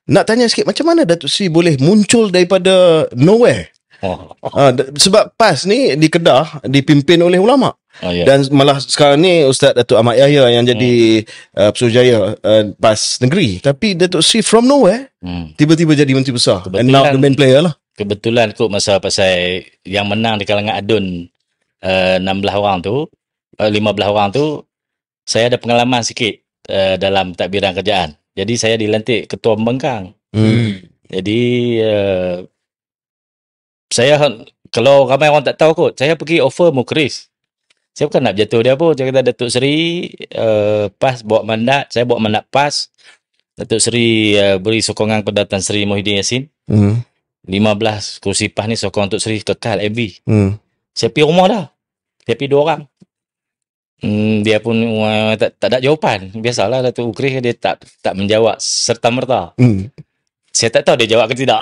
Nak tanya sikit, macam mana Datuk Seri boleh muncul daripada nowhere? Sebab PAS ni di Kedah dipimpin oleh ulama. Dan malah sekarang ni Ustaz Datuk Ahmad Yahya yang jadi Pesuruhjaya PAS negeri. Tapi Datuk Seri from nowhere tiba-tiba jadi menteri besar. And now the main player lah. Kebetulan kot masa pasal yang menang di kalangan adun 16 orang tu, 15 orang tu, saya ada pengalaman sikit dalam tadbiran kerajaan. Jadi saya dilantik ketua pembangkang. Jadi saya, kalau ramai orang tak tahu kot, saya pergi offer Mukhris. Saya bukan nak jatuh dia pun. Saya kata Datuk Seri PAS bawa mandat, saya bawa mandat PAS. Datuk Seri beri sokongan kepada Tan Sri Muhyiddin Yassin. 15 kursi PAS ni sokong Datuk Seri kekal MV. Saya pergi rumah dah. Saya pergi 2 orang. Dia pun tak ada jawapan. Biasalah Datuk Mukhris dia tak menjawab serta-merta. Saya tak tahu dia jawab ke tidak.